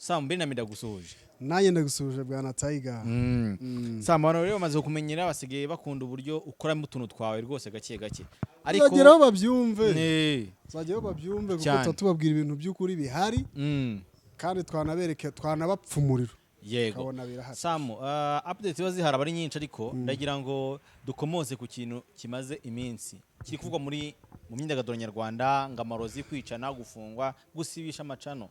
Sambe na ndagusuhuje. Naye ndagusuhuje bwana Tiger. Samano rero bamaze kumenyera basigaye bakunda uburyo ukoramo utuntu twawe rwose gake gake. Ariko bageraho babyumve. Bageraho babyumve kuko tubabwira ibintu by'ukuri bihari. Kandi twanabereke twanabapfumuriro. Yego. Samu, update bazihara bari nyinshi ariko ndagira ngo dukomoze ku kintu kimaze iminsi. Kiri kuvugwa mu myidagaduro nyarwanda ngamarozi kwicana gufungwa gusibisha amacano.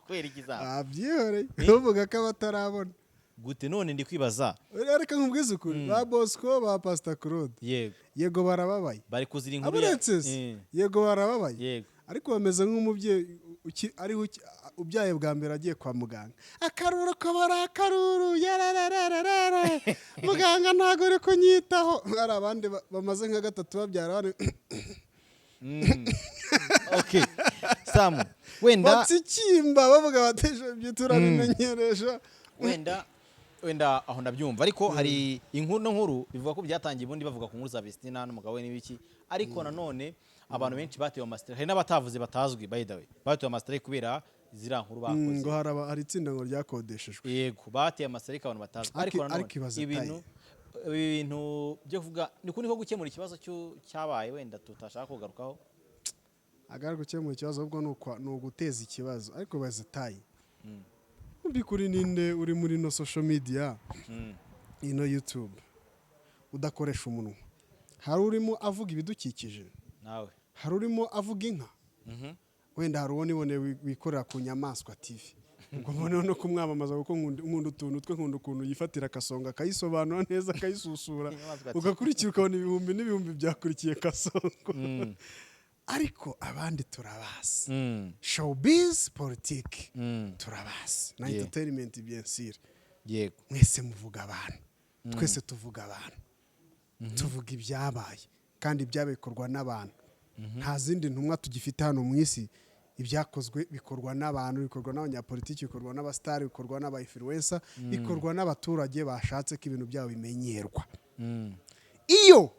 Kwera ikizamu abyihore uvuga ko abatarabona gute none ndi kwibaza reka nkubwize ukuri ba Bosco ba Pastor Claude yego barababaye bari kuzira inkuru ya yego barababaye ariko bameze nk'umubyeyi ariho ubyaye bwa mbere agiye kwa muganga akaruru ko barakaruru yararararara muganga ntago uri kunyitaho hari abandi bamaze nka gatatu babyara bane Okay. Samu, wenda batsikimba bavuga bateje ibyo turabimenyeresha. Wenda aho ndabyumva ariko hari inkuru bivuga ko byatangiye ubundi bavuga ku nkuru za Vestina n'umugabo we n'ibiki ariko nanone abantu benshi batewe master hari n'abatavuze batazwi by the way batewe master kubera zira nkuru bakoze ngo hari itsinda ngo ryakodeshejwe yego bateye master abantu batazwi ariko nanone ibintu byo kuvuga ni kuri ko gukemura ikibazo cyabaye wenda tutashaka kugarukaho agaruka gukemura ikibazo ahubwo ni uguteza ikibazo ariko bazitaye mbikuri ninde uri muri no social media ino YouTube udakoresha umunwa hari urimo avuga ibidukikije nawe hari urimo avuga inka wenda hari ubone wikorera ku nyamaswa TV ubwo mbona no kumwamamaza kuko nkunda utuntu twe nkunda ukuntu yifatira kasonga kayisobanura neza kayisusura ugakurikira ukabona ibihumbi n'ibihumbi byakurikiye kasongo ariko abandi turabasi showbiz politique turabasi na entertainment bien sûr yego mwese muvuga abantu twese tuvuga abantu tuvuga ibyabaye kandi byabekorwa n'abantu nta zindi ntumwa tugifite hano mu isi ibyakozwe bikorwa n'abantu bikorwa n'abanyapolitiki bikorwa n'abastari bikorwa n'aba-influencer bikorwa n'abaturage bashatse ko ibintu byabo bimenyerwa iyo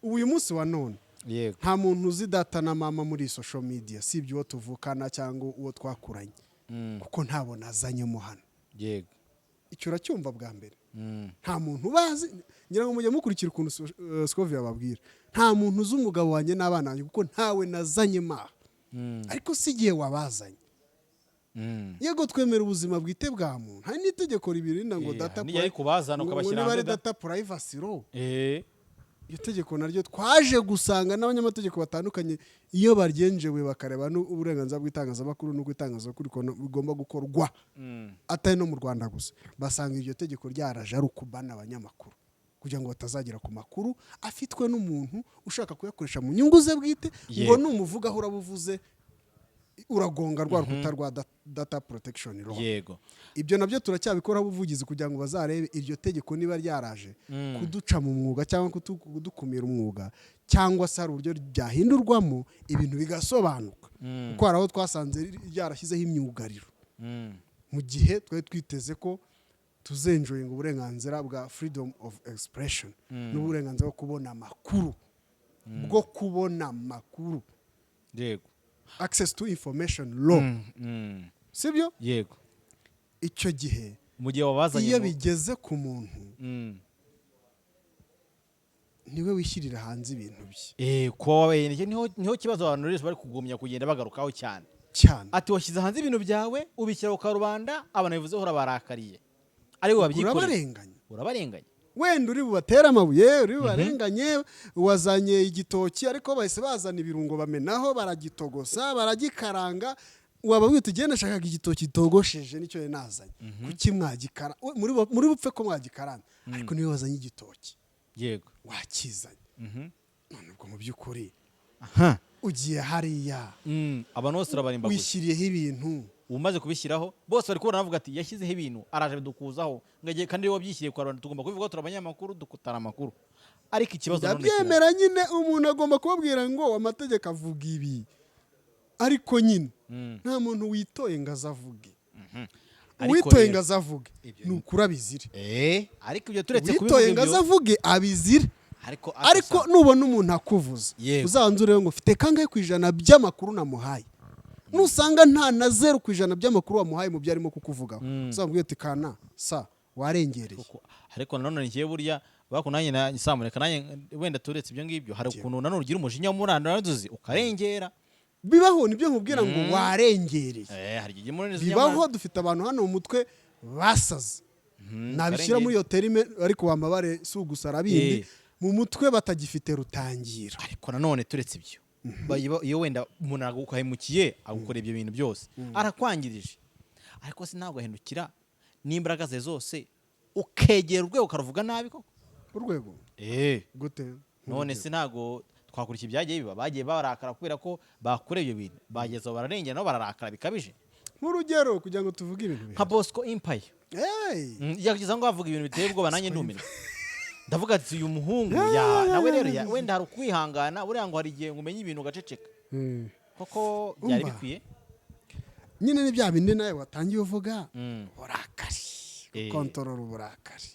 uyu munsi wa none nta muntu uzi data na mama muri social media sibyo uwo tuvukana cyangwa uwo twakuranye kuko ntabona azanyemo hano yego icyo uracyumva bwa mbere nta muntu bazi ngira ngo mujye mukurikira ukuntu Scovia babwira nta muntu uzi umugabo wanjye n'abana banjye kuko ntawe nazanye maha ariko si igihe wabazanye yego twemera ubuzima bwite bwa muntu hari n'itegeko ribirinda ngo data data privacy law iyo tegeko naryo twaje gusanga n'abanyamategeko batandukanye iyo baryenjewe bakareba n'uburenganzira bw'itangazamakuru n'uko itangazamakuru bigomba gukorwa atari no mu Rwanda gusa basanga iryo tegeko ryaraje ari ukubana abanyamakuru kugira ngo batazagera ku makuru afitwe n'umuntu ushaka kuyakoresha mu nyungu ze bwite ngo numuvuga aho urabuvuze uragonga rwa rukuta rwa data protection law yego ibyo nabyo turacyabikora ubuvugizi kugira ngo bazarebe iryo tegeko niba ryaraje kuduca mu mwuga cyangwa kudukumira umwuga cyangwa se hari uburyo byahindurwamo ibintu bigasobanuka kuko hari aho twasanze ryarashyizeho imyugariro mu gihe twari twiteze ko tuzenjoyinga uburenganzira bwa freedom of expression n'uburenganzira bwo kubona amakuru yego access to information law sibyo yego icyo gihe mu gihe wabazanye iyo bigeze ku muntu niwe wishyirira hanze ibintu bye ko niho kibazo abantu rero bari kugumya kugenda bagarukaho cyane ati washyize hanze ibintu byawe ubishyira ku karubanda abana bivuze hora barakariye ari wabyikoreye urabarenganya wenda uri bubatera amabuye uri bubarenganye wazanye igitoki ariko bahise bazana ibirungo bamenaho baragitogosa baragikaranga waba wita ugenda shakaga igitoki gitogosheje nicyo nazanye kuki mwagikara muri bupfe ko mwagikarana ariko niwe wazanye igitoki yego wakizanye none ubwo mu by'ukuri ugiye hariya abantu bose urabarimba wishyiriyeho ibintu umaze kubishyiraho bose bari kubona bavuga ati yashyizeho ibintu araje bidukuzaho ngagiye kandi iyo wabyishyiriye kwa Rwanda tugomba kubivuga turabanyamakuru dukutara amakuru ariko ikibazo none ndabyemera nyine umuntu agomba kubabwira ngo amategeko avuga ibi ariko nyine nta muntu witoye ngo azavuge witoye ngo azavuge ni ukuri abizire ariko ibyo turetse kubivuga witoye ngo azavuge abizire ariko nubona umuntu akuvuza uzabanza urebe ngo ufite kangahe ku ijana by'amakuru namuhaye. Nusanga nta na 0% by'amakuru wamuhaye mu byo arimo kukuvugaho uzambwira ati kana sa warengereye. Ariko nanone ngiye burya bakunanye na Samureka nanjye wenda turetse ibyo ngibyo hari ukuntu nanone ugira umujinya w'umuranda naduzi ukarengera. Bibaho nibyo nkubwira ngo warengereye. Hari igihe muri bibaho dufite abantu hano mu mutwe basaze. Nabishyira muri iyo terime ariko wamabare si ugusara bindi mu mutwe batagifite rutangira. Ariko nanone turetse ibyo iyo wenda umuntu agukahemukiye agukora ibyo bintu byose arakwangirije, ariko si ntabwo ahindukira n'imbaraga ze zose ukegera urwego ukaruvuga nabi koko urwego gute none si ntabwo twakurikira ibyagiye biba bagiye barakara kubera ko bakore ibyo bintu bagezeho bararengera nabo bararakara bikabije. Nk'urugero kugira ngo tuvuge ibintu nka Bosco Empire yagize ngo avuga ibintu biteye ubwoba nanjye ndumira ndavuga ati uyu muhungu nawe rero wenda hari ukwihangana buriya ngo hari igihe ngo umenye ibintu ugaceceka koko byari bikwiye nyine ni bya bindi nawe watangiye uvuga uburakari gukontorora uburakari.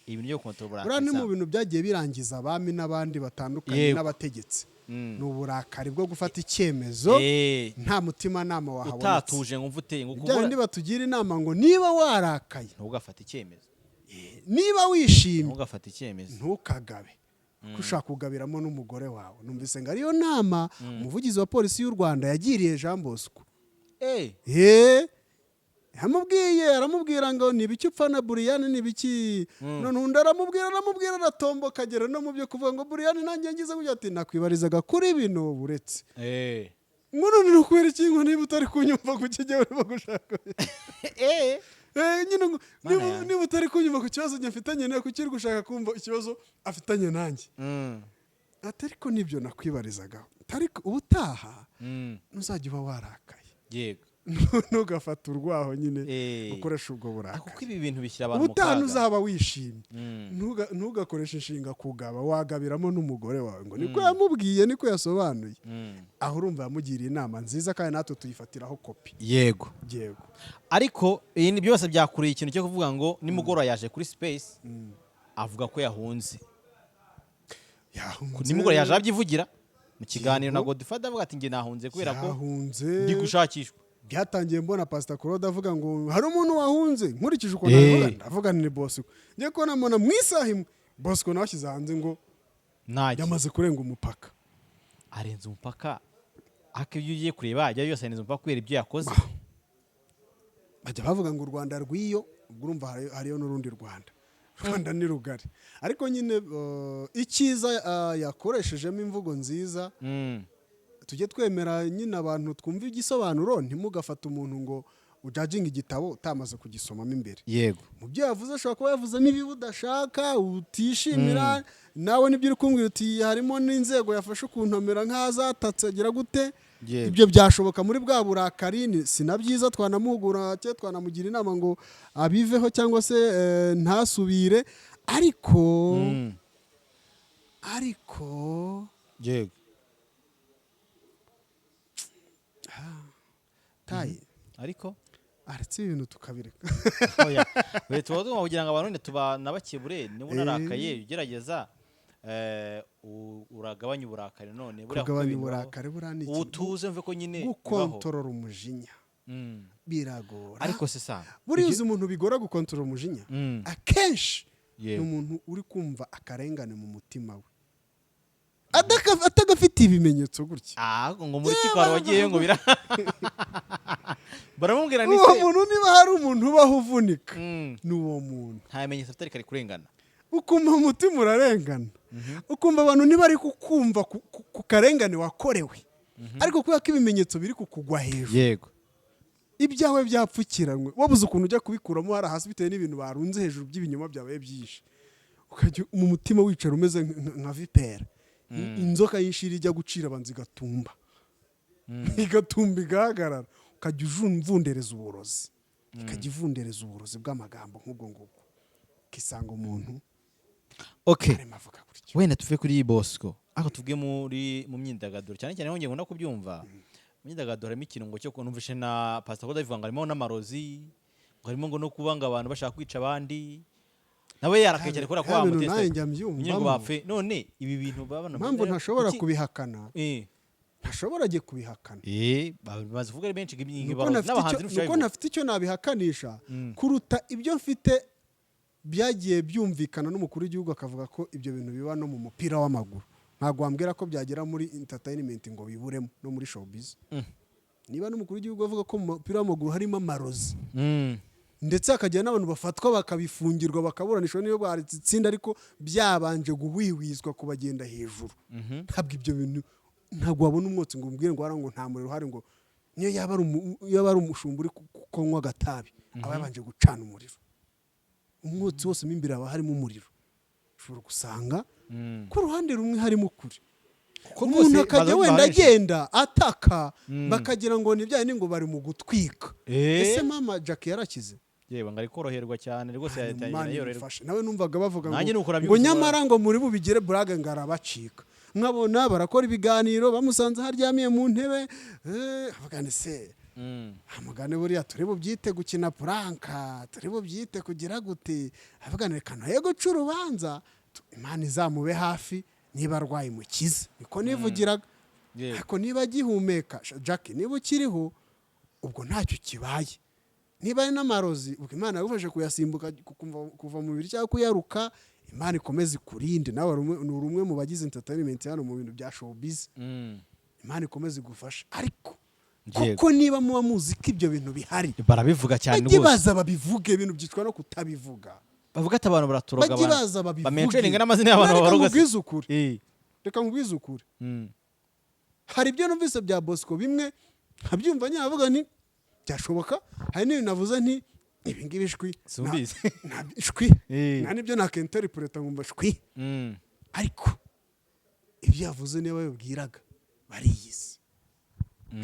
Ibintu byo gukontorora uburakari ni mu bintu byagiye birangiza abami n'abandi batandukanye n'abategetsi. Ni uburakari bwo gufata icyemezo nta mutima nama wahabonetse utatuje ngo mvuteye ngo kuko ndi batugira inama ngo niba warakaye ntugafata icyemezo, niba wishimye ntugafata icyemezo, ntukagabe ko ushaka kugabiramo n'umugore wawe. Numvise ngo ariyo nama umuvugizi wa polisi y'u Rwanda yagiriye Jean Bosco. aramubwira ngo nibiki upfa na Buriyani nibiki none undi aramubwira aratomboka agera no mu byo kuvuga ngo Buriyani nanjye ngize gutya ati nakwibarizaga kuri bino buretse none ni ukwera iki ngo niba utari kunyumva ku kijya urimo gushaka nyine niba utari kunyumva ku kibazo nyafitanye nawe kukiri gushaka kumva ikibazo afitanye nanjye ariko nibyo nakwibarizaga ariko ubutaha ntuzajya uba warakaye yego ntugafata urwaho nyine ukoresha ubwo burakari kuko ibi bintu bishyira abantu mu kaga ubutaha uzaba wishimye ntugakoreshe inshinga kugaba wagabiramo n'umugore wawe ngo niko yamubwiye niko yasobanuye aho urumva yamugiriye inama nziza kandi natwe tuyifatiraho kopi. Yego ariko ibintu byose byakuriye ikintu cyo kuvuga ngo nimugoroba yaje kuri Space avuga ko yahunze nimugoroba yaje abyivugira mu kiganiro na Godfather avuga ati nge nahunze kubera ko ndi gushakishwa. Byatangiye mbona Pastor Claude avuga ngo hari umuntu wahunze nkurikije uko navuga ndavuga ni Bosco ngiye ko namona mu isaha imwe Bosco nawashyize hanze ngo yamaze kurenga umupaka. Arenze umupaka ake iyo ugiye kureba ajya yose arenze umupaka kubera ibyo yakoze. Bajya bavuga ngo u Rwanda rwiyo urumva hariyo n'urundi Rwanda ni rugari ariko nyine icyiza yakoreshejemo imvugo nziza tujye twemera nyine abantu twumva igisobanuro ntimugafata umuntu ngo ujajinga igitabo utamaze kugisomamo imbere. Yego mu byo yavuze ashobora kuba yavuzemo ibibi udashaka utishimira nawe nibyo uri kumbwira uti harimo n'inzego yafashe ukuntomera nk'azatatse agira gute. Ibyo byashoboka muri bwa burakari sinabyiza twanamuhugura cyangwa twanamugira inama ngo abiveho cyangwa se ntasubire ariko yego tayi ariko aretse ibintu tukabireka tuba tugomba kugira ngo abantu tubanabakebure niba unarakaye ugerageza uragabanya uburakari none kugabanya uburakari utuze mve ko nyine gukontorora umujinya biragora ariko se sana buriya uzi umuntu bigora gukontorora umujinya akenshi ni umuntu uri kumva akarengane mu mutima we atagafite ibimenyetso gutya ngo muri kikwaro wagiye ngo bira baramubwira ni uwo muntu niba hari umuntu ubaho uvunika ni uwo muntu nta bimenyetso atari kari kurengana ukumva umutima urarengana ukumva abantu niba ari kukumva ku karengane wakorewe ariko kubera ko ibimenyetso biri kukugwa hejuru yego ibyawe byapfukiranywe wabuze ukuntu ujya kubikuramo hari hasi bitewe n'ibintu barunze hejuru by'ibinyoma byawe byinshi ukajya mu mutima wicara umeze nka vipera inzoka y'inshira ijya gucira abanza igatumba igahagarara ukajya uvundereza uburozi ikajya ivundereza uburozi bw'amagambo nk'ubwo ngubwo ukisanga umuntu arimo avuga gutyo. Wenda tuve kuri Bosco aho tuvuge mu myidagaduro cyane cyane nkongeye nkunda kubyumva mu myidagaduro harimo ikintu ngo cyo kunumvishe na Pastor Claude avuga ngo harimo n'amarozi ngo harimo ngo no kubanga abantu bashaka kwica abandi nawe yarakekera kubera ko Ya bintu bamutesta nawe njya mbyumvamo. nyine ngo bapfe none ibi bintu babona impamvu ntashobora kubihakana eh ntashobora agiye kubihakana bazi vuga ari benshi nuko ntafite icyo nabihakanisha kuruta ibyo mfite byagiye byumvikana n'umukuru w'igihugu akavuga ko ibyo bintu biba no mu mupira w'amaguru ntabwo wambwira ko byagera muri entertainment ngo biburemo no muri showbiz niba n'umukuru w'igihugu avuga ko mu mupira w'amaguru harimo amarozi ndetse hakagira n'abantu bafatwa bakabifungirwa bakaburanishwa niyo baritse itsinda ariko byabanje guhwihwizwa kubagenda hejuru ntabwo ibyo bintu ntabwo wabona umwotsi ngo umbwire ngo ngo nta muriro uhari ngo niyo yaba ari umushumba uri kunywa agatabi aba yabanje gucana umuriro umwotsi wose mo imbere haba harimo umuriro ushobora gusanga ku ruhande rumwe harimo ukuri umuntu akajya wenda agenda ataka bakagira ngo ni bya ngo bari mu gutwika ese mama Jackie yarakize yewe ngari koroherwa cyane rwose yatangira yorerwa nawe numvaga bavuga ngo nyamara ngo muri bubigire brage ngarabacika nkabona barakora ibiganiro bamusanze haryamiye mu ntebe avugane se amugane buriya turi bubyite gukina pranka turi bubyite kugira gute avugane kana yego curubanza Imana izamube hafi niba arwaye mukize niko nivugiraga ariko niba agihumeka Jackie niba ukiriho ubwo ntacyo kibaye niba ari n'amarozi ubwo Imana yagufashe kuyasimbuka kuva mu bibiri cyangwa kuyaruka Imana ikomeze ikurinde nawe ni umwe mu bagize entertainment hano mu bintu bya showbiz Imana ikomeze igufasha ariko kuko niba muba muzi ko ibyo bintu bihari barabivuga cyane rwose bagibaza babivuge ibintu byitwa no kutabivuga bavuga ati abantu baraturoga bagibaza babivuge bamentioninga n'amazina y'abantu babaroga reka nkubwize ukuri hari ibyo numvise bya Bosco bimwe nkabyumva nyavuga nti byashoboka hari n'ibintu navuze nti ibi ngibi shwi sumbize shwi nibyo nakenterpreta ngumva shwi ariko ibyo yavuze niba babwiraga bariyise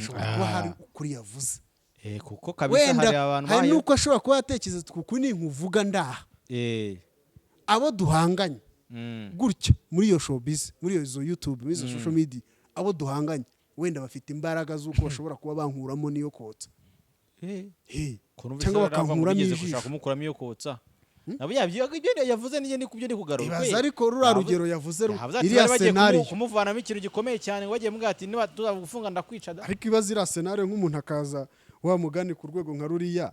kuba hari ukuri yavuze kuko kabisa hari abantu hari nuko ashobora kuba yatekereza kuko ni nkuvuga ndaha abo duhanganye gutya muri iyo showbiz muri iyo YouTube muri izo social media abo duhanganye wenda bafite imbaraga z'uko bashobora kuba bankuramo niyo kotsa cyangwa bakankuramo ijisho kumukuramo iyo kotsa nabo ibyo yavuze nije ni kubyo ndi kugaruka ibaza ariko rura rugero yavuze iriya scenario kumuvanamo ikintu gikomeye cyane wagiye mbwa ati niba tuzagufunga ndakwica ariko ibaza iriya scenario nk'umuntu akaza wa mugani ku rwego nka ruriya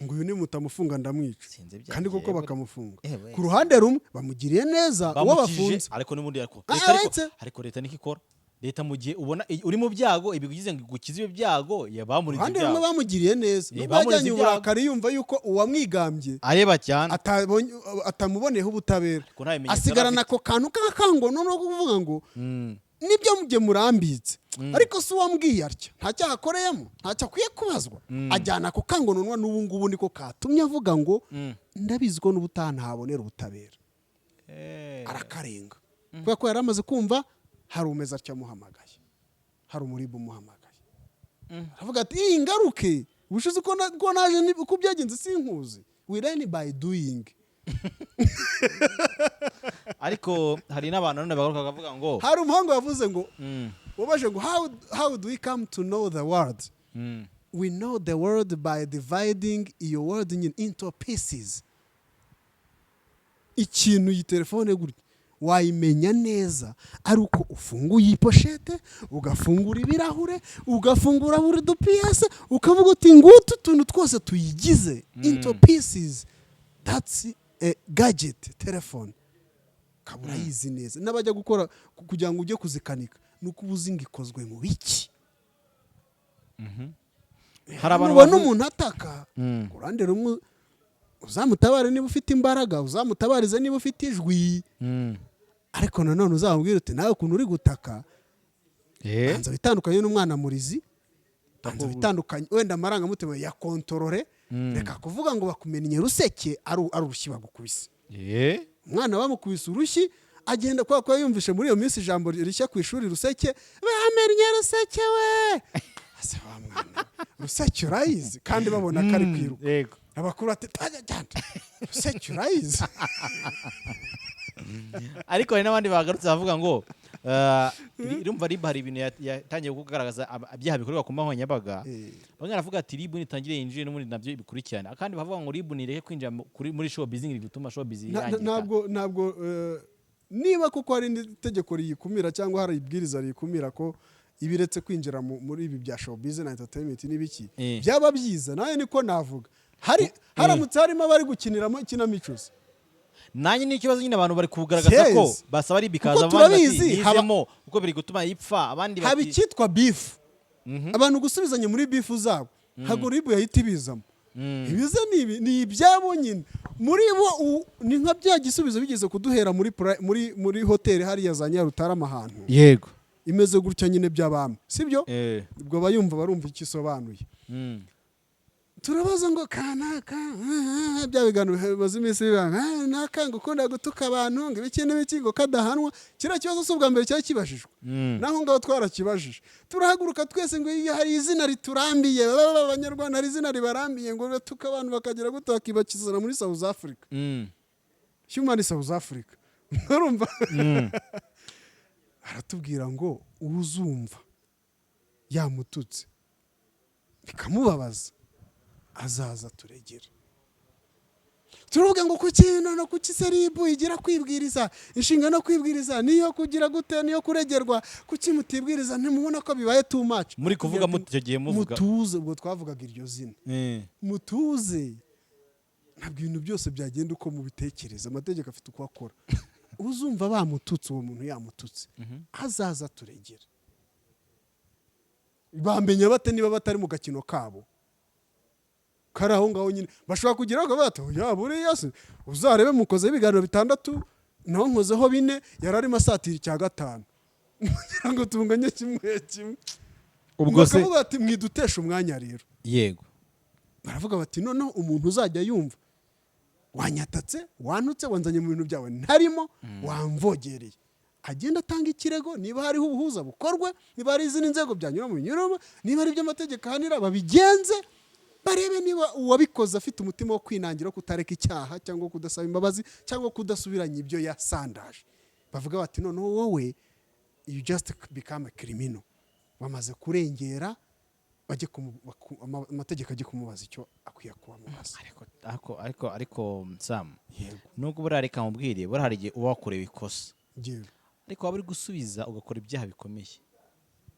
ngo uyu ni mutamufunga ndamwica kandi koko bakamufunga ku ruhande rumwe bamugiriye neza uwo bafunze ariko n'ubundi ariko leta nikikora leta mu gihe ubona uri mu byago ibigugize ngo gukize ibyo byago yabamurinze ibyago kandi bamugiriye neza bajyanye uburakari yumva yuko uwamwigambye areba cyane atamuboneyeho ubutabera asigarana ako kantu k'akango noneho kuvuga ngo nibyo mujye murambitse ariko si uwambwiye atya nta cyaha akoreyemo ntacyo akwiye kubazwa ajyana ako kango nonwa n'ubu ngubu niko katumye avuga ngo ndabizi ko n'ubutaha ntabonera ubutabera arakarenga kubera ko yari amaze kumva hari umeza atya amuhamagaye hari umuribu umuhamagaye aravuga ati iyi ngaruke ubushize ko naje uko byagenze sinkuzi we learn by doing ariko hari n'abantu none bagaruka bakavuga ngo hari umuhungu yavuze ngo ubaje ngo how do we come to know the world we know the world by dividing your world into pieces ikintu iyi telefone gutya wayimenya neza ari uko ufunguye iposhete ugafungura ibirahure ugafungura buri dupiyese ukavuga uti ngutu tuntu twose tuyigize into pieces that's a gadget telephone kabura yizi neza n'abajya gukora kugira ngo ujye kuzikanika nuko ubuzinga ikozwe mu biki hari abantu umuntu ataka kurande rumwe uzamutabare niba ufite imbaraga uzamutabarize niba ufite ijwi ariko nanone uzamubwira uti nawe ukuntu uri gutaka banza bitandukanye n'umwana murizi banza bitandukanye wenda amarangamutima ya kontorore reka kuvuga ngo bakumenye ruseke ari urushyi bagukubise umwana bamukubise urushyi agenda kwa yumvishe muri iyo minsi ijambo rishya ku ishuri ruseke bamenye ruseke we ase wa mwana ruseke urayizi kandi babona ko ari kwiruka abakuru ati tajya cyane ruseke urayizi ariko hari n'abandi bagarutse bavuga ngo Irumva RIB hari ibintu yatangiye kugaragaza ibyaha bikorerwa ku mahonyabaga. Bamwe baravuga ati RIB nitangire yinjire no muri nabyo bikurikirana. Akandi bavuga ngo RIB nireke kwinjira muri show business gutuma show business yangika. Ntabwo niba kuko hari itegeko riyikumira cyangwa hari ibwiriza riyikumira ko ibiretse kwinjira muri ibi bya show business na entertainment n'ibiki byaba byiza naye niko navuga haramutse harimo abari gukiniramo ikinamicuzi nanjye n'ikibazo nyine abantu bari kugaragaza ko basaba RIB bikaza abandi habamo uko biri gutuma yipfa abandi bati habikitwa beef abantu gusubizanya muri beef zabo hago RIB yahita ibizamo ibiza ni ibyabo nyine muri bo ni nka bya gisubizo bigeze kuduhera muri hoteli hariya za Nyarutarama ahantu yego imeze gutya nyine by'abami sibyo ubwo bayumva barumva ikisobanuye turabaza ngo kanaka bya biganiro bazi iminsi nakanga ukunda gutuka abantu ngo ibiki n'ibiki ngo kadahanwa kira kibazo s'ubwa mbere cyari kibajijwe naho ngaho twarakibajije turahaguruka twese ngo hari izina riturambiye abanyarwanda hari izina ribarambiye ngo batuka abantu bakagira gute bakibakizana muri South Africa Human South Africa urumva aratubwira ngo uzumva yamututse bikamubabaza azaza turegera turavuga ngo kukinana kuki RIB igira kwibwiriza inshinga no kwibwiriza niyo kugira gute niyo kuregerwa kuki mutibwiriza ntimubona ko bibaye too much muri kuvuga icyo gihe muvuga mutuze ubwo twavugaga iryo zina mutuze ntabwo ibintu byose byagenda uko mubitekereza amategeko afite uko akora uzumva bamututse uwo muntu yamututse azaza turegera bamenya bate niba batari mu gakino kabo karaho ngaho nyine bashobora kugira ngo bati buriya se uzarebe mukoze ibiganiro 6 naho nkozeho 4 yararimo asatira cya 5 kugira ngo tunganye kimwe ubwo se bati mwidutesha umwanya rero yego baravuga bati noneho umuntu uzajya yumva wanyatatse wanutse wanzanye mu bintu byawe ntarimo wamvogereye agenda atanga ikirego niba hariho ubuhuza bukorwe niba hari izindi nzego byanyura mu binyuramo niba ari by'amategeko ahanira babigenze barebe niba uwabikoze afite umutima wo kwinangira kutareka icyaha cyangwa kudasaba imbabazi cyangwa kudasubiranya ibyo yasandaje bavuga bati noneho wowe you just become a criminal bamaze kurengera bajye amategeko ajye kumubaza icyo akwiye kubamubaza ariko Sam nubwo burareka mubwire burahariye uba wakorewe ikosa ariko waba uri gusubiza ugakora ibyaha bikomeye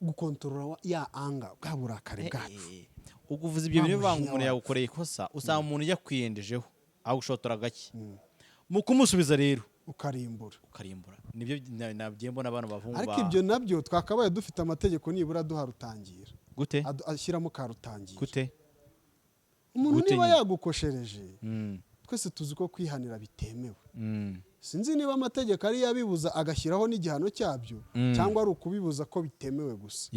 gukontorora ya anga bwa burakari bwacu uguvuza ibyo bintu bivanga umuntu yagukoreye ikosa usanga umuntu yakwiyendejeho agushotora gake mu kumusubiza rero ukarimbura nibyo nabyo mbona abantu bavumba ariko ibyo nabyo twakabaye dufite amategeko nibura duharutangira gute ashyiramo karutangira gute umuntu niba yagukoshereje twese tuzi ko kwihanira bitemewe sinzi niba amategeko ari yabibuza agashyiraho n'igihano cyabyo cyangwa ari ukubibuza ko bitemewe gusa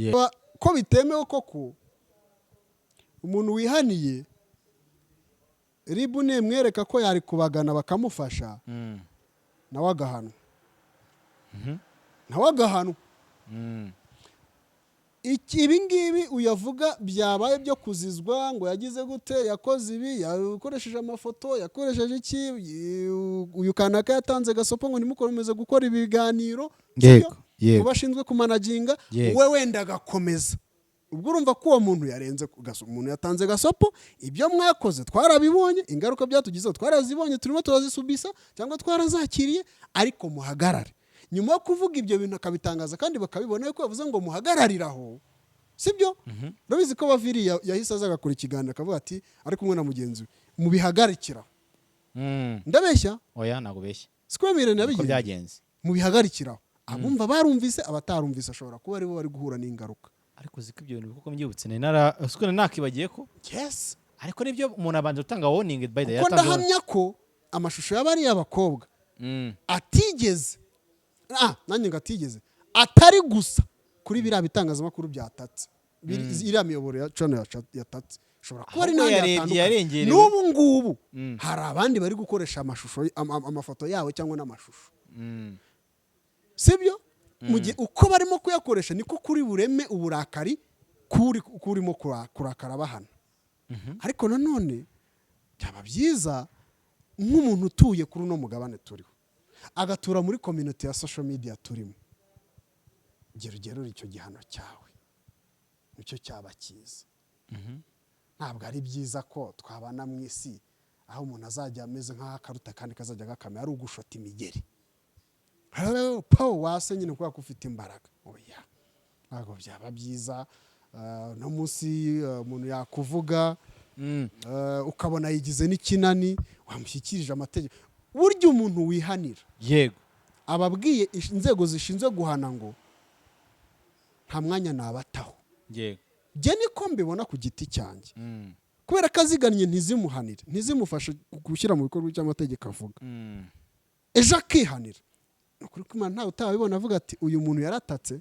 ko bitemewe koko umuntu wihaniye RIB nemwereka ko yari kubagana bakamufasha nawe agahanwa ibi ngibi uyavuga byabaye byo kuzizwa ngo yagize gute yakoze ibi yakoresheje amafoto yakoresheje iki uyu kanaka yatanze gasopo ngo nimukomeze gukora ibiganiro ngo bashinzwe kumanaginga we wenda agakomeza ubwo urumva ko uwo muntu yarenze umuntu yatanze gasopo ibyo mwakoze twarabibonye ingaruka byatugizeho twarazibonye turimo turazisubisa cyangwa twarazakiriye ariko muhagarare nyuma yo kuvuga ibyo bintu akabitangaza kandi bakabibona yuko yavuze ngo muhagarariraho sibyo urabizi ko baviri yahise aza agakora ikiganiro akavuga ati ari kumwe na mugenzi we mubihagarikiraho ndabeshya oya ntabwo beshya sikwemere nabigenze mubihagarikiraho abumva barumvise abatarumvise ashobora kuba aribo bari guhura n'ingaruka ariko ziko ibyo bintu kuko mbyibutse nakibagiye ko yes ariko nibyo umuntu abanje gutanga warning by the yatanze ndahamya ko amashusho y'abari y'abakobwa atigeze nanjye ngatigeze atari gusa kuri biriya bitangazamakuru byatatse iriya miyoboro ya channel yatatse ushobora kuba ari n'andi yatandukanye n'ubu ngubu hari abandi bari gukoresha amashusho amafoto yabo cyangwa n'amashusho sibyo mu gihe uko barimo kuyakoresha niko kuri bureme uburakari kurimo kurakara bahana ariko nanone byaba byiza nk'umuntu utuye kuri uno mugabane turiho agatura muri community ya social media turimo gira ugerura icyo gihano cyawe nicyo cyaba cyiza. Ntabwo ari byiza ko twabana mu isi aho umuntu azajya ameze nk'akaruta kandi kazajya gakamera ari ugushota imigeri wase nyine kubera ko ufite imbaraga. Oya, ntabwo byaba byiza. No munsi umuntu yakuvuga ukabona yigize n'ikinani wamushyikirije amategeko. Burya umuntu wihanira yego ababwiye inzego zishinzwe guhana ngo nta mwanya nabataho. yego jye niko mbibona ku giti cyanjye kubera ko azigannye ntizimuhanire ntizimufashe gushyira mu bikorwa by'amategeko avuga ejo akihanira. Ukuri ko Imana ntawe utabibona avuga ati uyu muntu yaratatse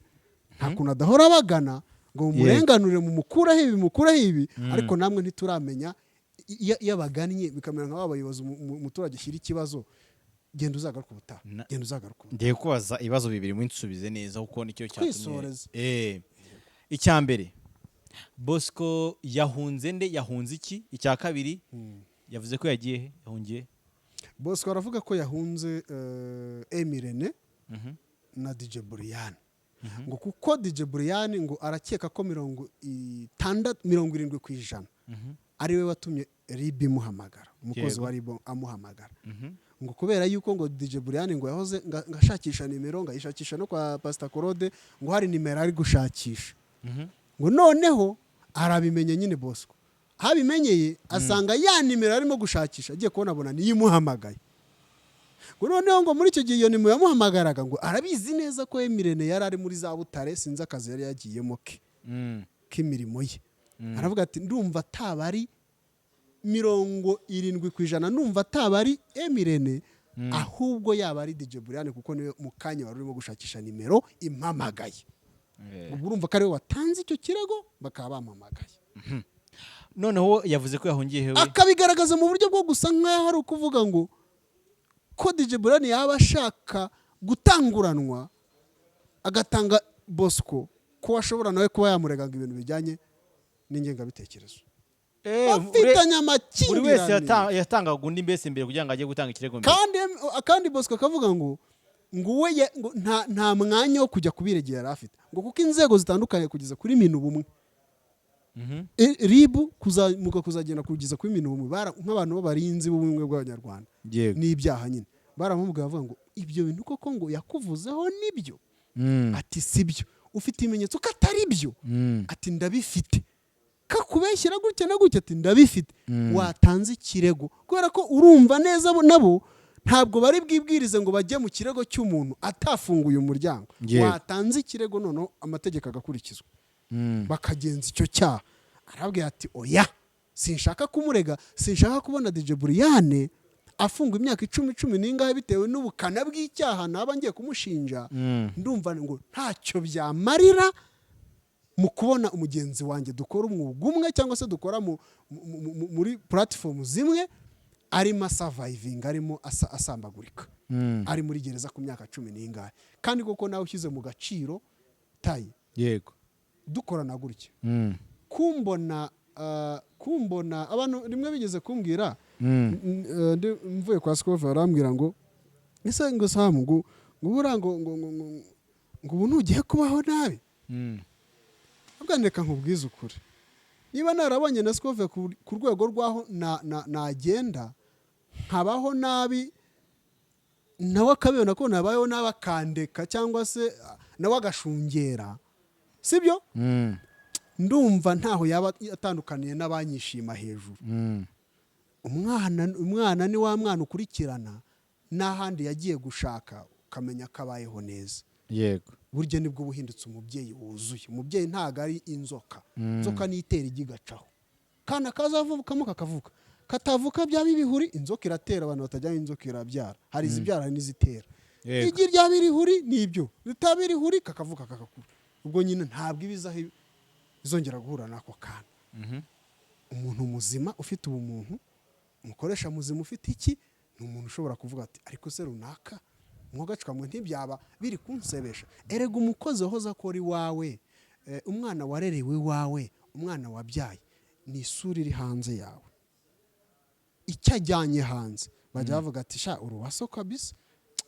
nta kuntu adahora abagana ngo murenganure mu mukuraho ibi ariko namwe ntituramenya iyo abagannye bikamera nka babayobozi umuturage ashyira ikibazo genda uzagaruka ubutaha genda uzagaruka ubutaha. Ngiye kubaza ibibazo bibiri mwinsubize neza kuko nicyo cyatumye icya mbere Bosco yahunze nde yahunze iki? Icya kabiri yavuze ko yagiye he yahungiye? Bosco aravuga ko yahunze Emirene na DJ Brian ngo kuko DJ Brian ngo arakeka ko 70% ari we watumye RIB imuhamagara umukozi wa RIB amuhamagara ngo kubera yuko ngo DJ Brian ngo yahoze ngashakisha nimero ngayishakisha no kwa Pastor Claude ngo hari nimero ari gushakisha ngo noneho arabimenye nyine Bosco habimenyeye asanga ya nimero arimo gushakisha agiye kubona abona niyimuhamagaye ngo noneho ngo muri icyo gihe iyo nimero yamuhamagaraga ngo arabizi neza ko Emirene yari ari muri za Butare sinzi akazi yari yagiyemo k'imirimo ye. Aravuga ati ndumva atabari 70% ndumva atabari Emirene ahubwo yaba ari DJ Brian kuko niwe mu kanya wari urimo gushakisha nimero impamagaye. Ubwo urumva ko ari we watanze icyo kirego bakaba bamamagaye. Noneho yavuze ko yahungiye hewe akabigaragaza mu buryo bwo gusa nk'aho ari ukuvuga ngo ko DJ Brian yaba ashaka gutanguranwa agatanga Bosco ko ashobora nawe kuba yamuregaga ibintu bijyanye n'ingengabitekerezo. Bafitanye amakimbirane. Buri wese yatangaga undi mbese imbere kugira ngo ajye gutanga ikirego mbere. Kandi Bosco akavuga ngo nta mwanya wo kujya kubiregera afite ngo kuko inzego zitandukanye kugeza kuri minu bumwe RIB kuzagenda kugeza kuri minu bumwe nk'abantu b'abarinzi b'ubumwe bw'abanyarwanda n'ibyaha nyine baramubwira bavuga ngo ibyo bintu koko ngo yakuvuzeho nibyo ati sibyo ufite ibimenyetso ko atari byo ati ndabifite kakubeshyira gutya na gutya ati ndabifite watanze ikirego kubera ko urumva neza nabo ntabwo bari bwibwirize ngo bajye mu kirego cy'umuntu atafunguye umuryango watanze ikirego noneho amategeko agakurikizwa bakagenza icyo cyaha. Arabwira ati oya sinshaka kumurega sinshaka kubona DJ Brian afunga imyaka 10 n'ingahe bitewe n'ubukana bw'icyaha naba ngiye kumushinja ndumva ngo ntacyo byamarira mu kubona umugenzi wanjye dukora umwuga umwe cyangwa se dukora muri platform zimwe arimo surviving arimo asambagurika ari muri gereza ku myaka 10 n'ingahe kandi koko nawe ushyize mu gaciro tayi yego dukorana gutya kumbona abantu rimwe bigeze kumbwira mvuye kwa Scove arambwira ngo ese ngo Sam ngo burango ngo nugiye kubaho nabi ubwaneka nkubwiza ukuri niba narabonye na Scove ku rwego rwaho nagenda nkabaho nabi nawe akabibona ko nabayeho n'abakandeka cyangwa se nawe agashungera sibyo ndumva ntaho yaba atandukaniye n'abanyishima hejuru. Umwana ni wa mwana ukurikirana n'ahandi yagiye gushaka ukamenya ko abayeho neza. Yego burya nibwo buhindutse umubyeyi wuzuye. Umubyeyi ntago ari inzoka ni itera igigacaho kana kazavukamo kakavuka katavuka bya bibihuri inzoka iratera abantu batajya inzoka irabyara hari izibyara hari n'izitera igi rya birihuri nibyo ritabirihuri kakavuka kakakura ubwo nyine ntabwo ibizaho izongera guhura nako kana. Umuntu muzima ufite ubumuntu umukoresha muzima ufite iki ni umuntu ushobora kuvuga ati ariko se runaka mwogacwamwe ntibyaba biri kunsebesha erega umukozi wahoze akora iwawe umwana warerewe iwawe umwana wabyaye ni isura iri hanze yawe icyajyanye hanze bajya bavuga ati sha uruwaso kabisa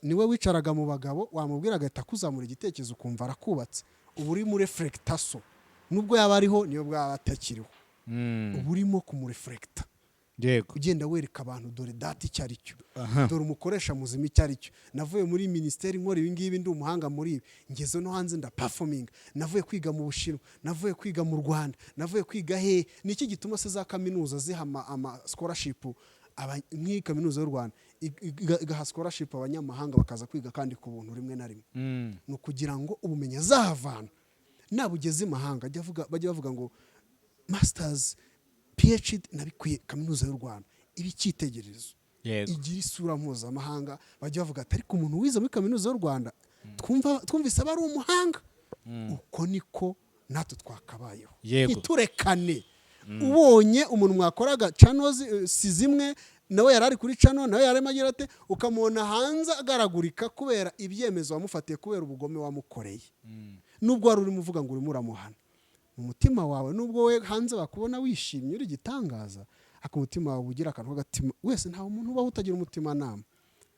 niwe wicaraga mu bagabo wamubwira agahita kuzamura igitekerezo ukumva arakubatse ubu uri muri reflectaso nubwo yaba ariho niyo bwaba atakiriho ubu urimo kumurefurekita yego ugenda wereka abantu dore data icyo ari cyo dore umukoresha muzima icyo ari cyo navuye muri minisiteri nkora ibi ngibi ndi umuhanga muri ibi ngeze no hanze nda performing navuye kwiga mu Bushinwa navuye kwiga mu Rwanda navuye kwiga he niki gituma se za kaminuza ziha ama scholarship nk'iyi kaminuza y'u Rwanda igaha scholarship abanyamahanga bakaza kwiga kandi ku buntu rimwe na rimwe no kugira ngo ubumenyi azahavana nabugeze imahanga bajya bavuga ngo masters PhD nabikwiye kaminuza y'u Rwanda ibikitegerezo igira isura mpuzamahanga bajya bavuga ati ariko umuntu wize muri kaminuza y'u Rwanda twumvise aba ari umuhanga uko niko natwe twakabayeho ntiturekane ubonye umuntu mwakoraga channels si zimwe nawe yarari kuri channel nawe yarema agira ate ukamubona hanze agaragurika kubera ibyemezo wamufatiye kubera ubugome wamukoreye nubwo wari urimo uvuga ngo urimo uramuhana mu mutima wawe nubwo we hanze bakubona wishimye uri gitangaza ako umutima wawe ugira akantu gatima wese nta umuntu ubaho utagira umutima nama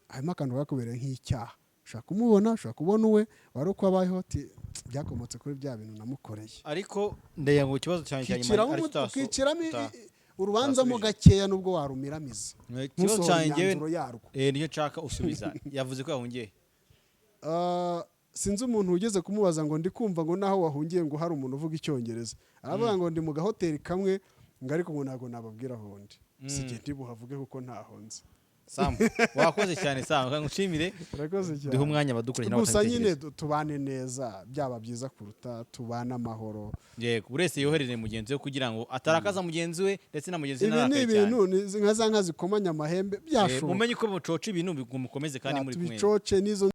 harimo akantu gakubereye nk'icyaha ushaka kumubona ushaka kubona uwe wari uko abayeho ati byakomotse kuri bya bintu namukoreye ariko ndaya ngo ikibazo cyane ukiciramo urubanza mo gakeya nubwo warumiramiza ikibazo cyane ngewe niyo nshaka usubiza yavuze ko yahungiye sinzi umuntu ugeze kumubaza ngo ndi kumva ngo naho wahungiye ngo hari umuntu uvuga icyongereza aravuga ngo ndi mu gahoteli kamwe ngo ariko ngo ntago nababwira aho ndi sije ndibuhavuge kuko ntahonze Sam wakoze cyane Sam ngushimire duhe umwanya abadukurikira n'abatari gusa nyine tubane neza byaba byiza kuruta tubana amahoro yego urese yoherere mugenzi we kugira ngo atarakaza mugenzi we ndetse na mugenzi we narakaye cyane ibi bintu nka za nka zikomanya amahembe byashoboka mumenye ko mucoca ibintu bimukomeze kandi muri kumwe bicoce nizo